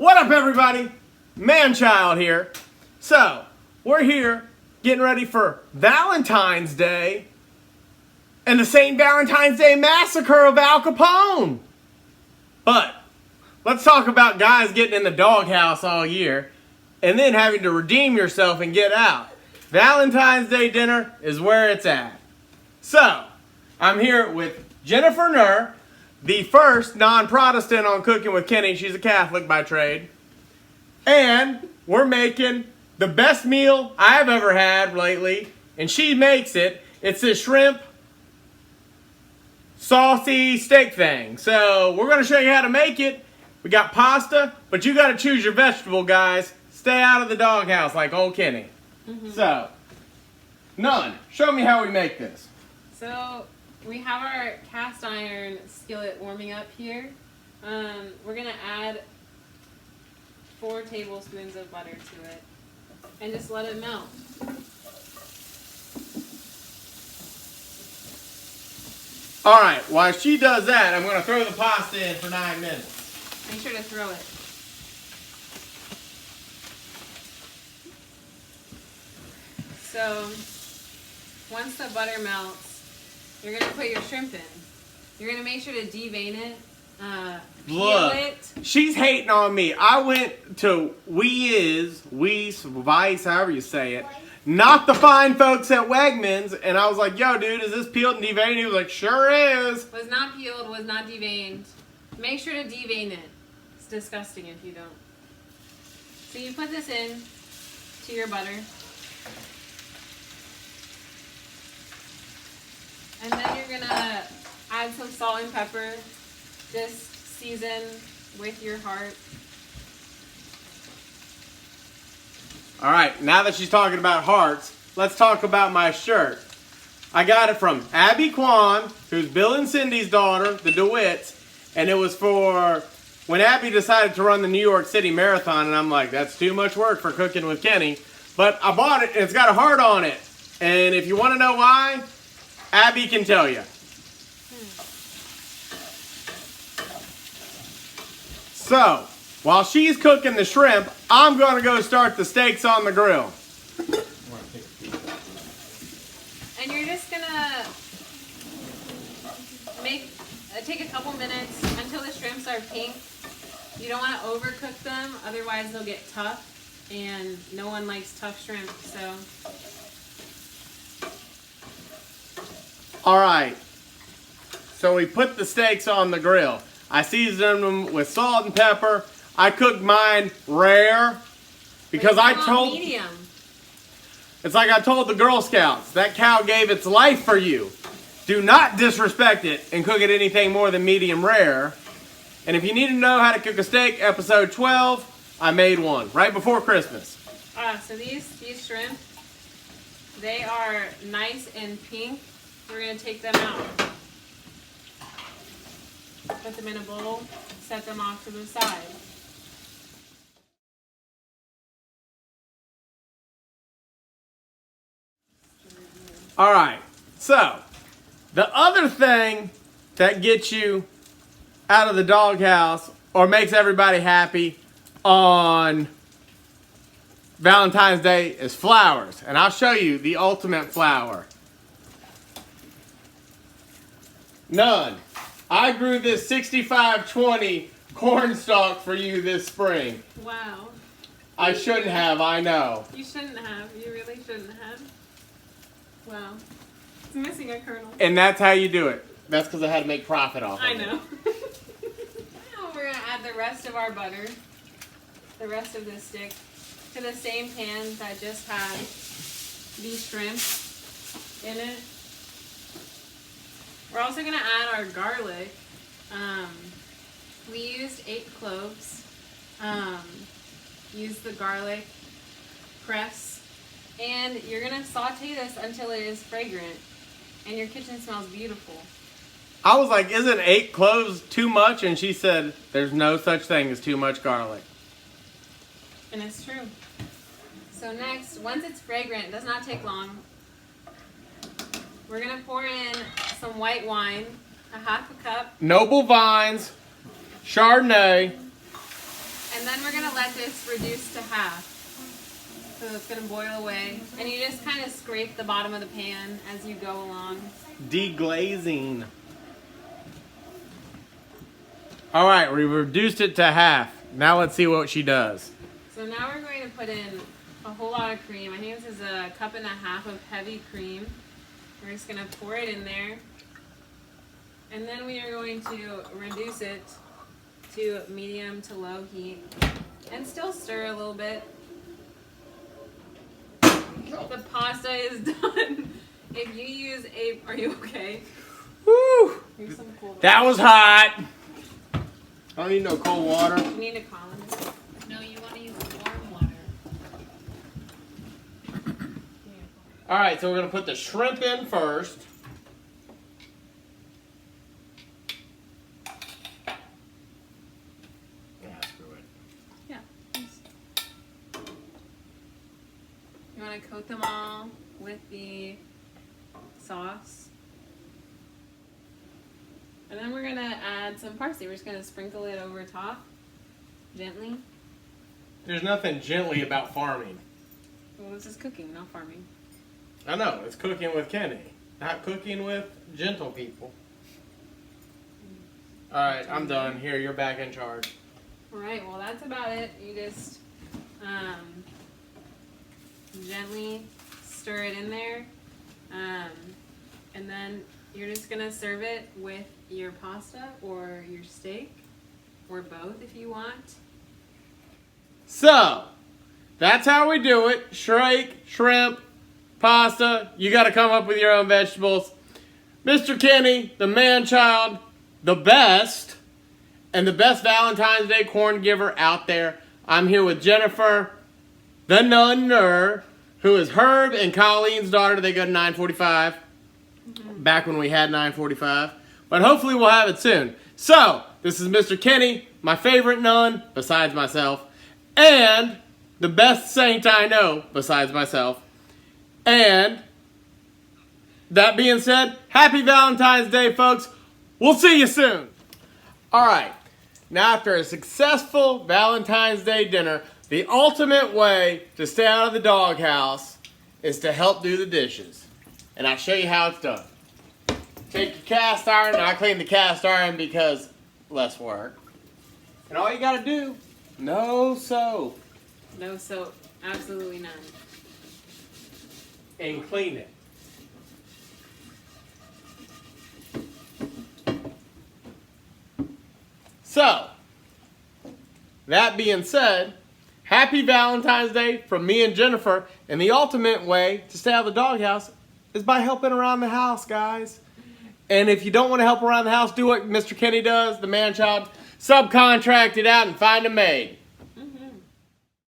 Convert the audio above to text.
What up, everybody? Manchild here. So, we're here getting ready for Valentine's Day and the St. Valentine's Day massacre of Al Capone. But let's talk about guys getting in the doghouse all year and then having to redeem yourself and get out. Valentine's Day dinner is where it's at. So, I'm here with Jennifer Nur, the first non-Protestant on Cooking with Kenny. She's a Catholic by trade. And we're making the best meal I've ever had lately. And she makes it. It's this shrimp saucy steak thing. So we're going to show you how to make it. We got pasta, but you got to choose your vegetable, guys. Stay out of the doghouse like old Kenny. So, Nun, show me how we make this. So, we have our cast iron skillet warming up here. We're going to add 4 tablespoons of butter to it and just let it melt. Alright, while she does that, I'm going to throw the pasta in for 9 minutes. Make sure to throw it. So, once the butter melts, you're going to put your shrimp in. You're going to make sure to devein it. Look, she's hating on me. I went to Weiss, however you say it. Not the fine folks at Wegmans. And I was like, yo, dude, is this peeled and deveined? He was like, sure is. Was not peeled, was not deveined. Make sure to devein it. It's disgusting if you don't. So you put this in to your butter. And then you're going to add some salt and pepper. Just season with your heart. Alright, now that she's talking about hearts, let's talk about my shirt. I got it from Abby Kwan, who's Bill and Cindy's daughter, the DeWitts, and it was for when Abby decided to run the New York City Marathon, and I'm like, that's too much work for Cooking with Kenny. But I bought it, and it's got a heart on it. And if you want to know why, Abby can tell you. So, while she's cooking the shrimp, I'm going to go start the steaks on the grill. And you're just going to take a couple minutes until the shrimps are pink. You don't want to overcook them, otherwise they'll get tough, and no one likes tough shrimp, so. Alright, so we put the steaks on the grill. I seasoned them with salt and pepper. I cooked mine rare because I told... medium. It's like I told the Girl Scouts, that cow gave its life for you. Do not disrespect it and cook it anything more than medium rare. And if you need to know how to cook a steak, episode 12, I made one right before Christmas. So these shrimp, they are nice and pink. We're going to take them out. Put them in a bowl, set them off to the side. Alright, so the other thing that gets you out of the doghouse or makes everybody happy on Valentine's Day is flowers. And I'll show you the ultimate flower. None. I grew this 6520 corn stalk for you this spring. Wow. I shouldn't have, I know. You shouldn't have. You really shouldn't have. Wow. It's missing a kernel. And that's how you do it. That's because I had to make profit off of it. I know. Now we're going to add the rest of our butter, the rest of this stick, to the same pan that just had these shrimp in it. We're also going to add our garlic. We used 8 cloves. Use the garlic press. And you're going to saute this until it is fragrant. And your kitchen smells beautiful. I was like, isn't 8 cloves too much? And she said, there's no such thing as too much garlic. And it's true. So next, once it's fragrant, it does not take long. We're going to pour in some white wine, a half a cup. Noble Vines, Chardonnay. And then we're gonna let this reduce to half. So it's gonna boil away. And you just kind of scrape the bottom of the pan as you go along. Deglazing. All right, we reduced it to half. Now let's see what she does. So now we're going to put in a whole lot of cream. I think this is 1.5 cups of heavy cream. We're just gonna pour it in there. And then we are going to reduce it to medium to low heat and still stir a little bit. The pasta is done. If you use are you okay? Woo! Here's some cold water. That was hot. I don't need no cold water. You need to call him. No, you want to use warm water. All right, so we're gonna put the shrimp in first. Yeah, screw it. Yeah. You want to coat them all with the sauce. And then we're going to add some parsley. We're just going to sprinkle it over top, gently. There's nothing gently about farming. Well, this is cooking, not farming. I know, it's cooking with Kenny, not cooking with gentle people. All right, I'm done. Here, you're back in charge. All right, well, that's about it. You just gently stir it in there. And then you're just going to serve it with your pasta or your steak, or both if you want. So, that's how we do it. Steak, shrimp, pasta. You got to come up with your own vegetables. Mr. Kenny, the man-child, the best, and the best Valentine's Day corn giver out there. I'm here with Jennifer, the nunner, who is Herb and Colleen's daughter. They go to 945. Back when we had 945. But hopefully we'll have it soon. So, this is Mr. Kenny, my favorite nun, besides myself, and the best saint I know, besides myself. And, that being said, happy Valentine's Day, folks. We'll see you soon. Alright, now after a successful Valentine's Day dinner, the ultimate way to stay out of the doghouse is to help do the dishes. And I'll show you how it's done. Take your cast iron. I clean the cast iron because less work. And all you gotta do, no soap. No soap. Absolutely none. And clean it. So, that being said, happy Valentine's Day from me and Jennifer. And the ultimate way to stay out of the doghouse is by helping around the house, guys. And if you don't want to help around the house, do what Mr. Kenny does, the man-child. Subcontract it out and find a maid.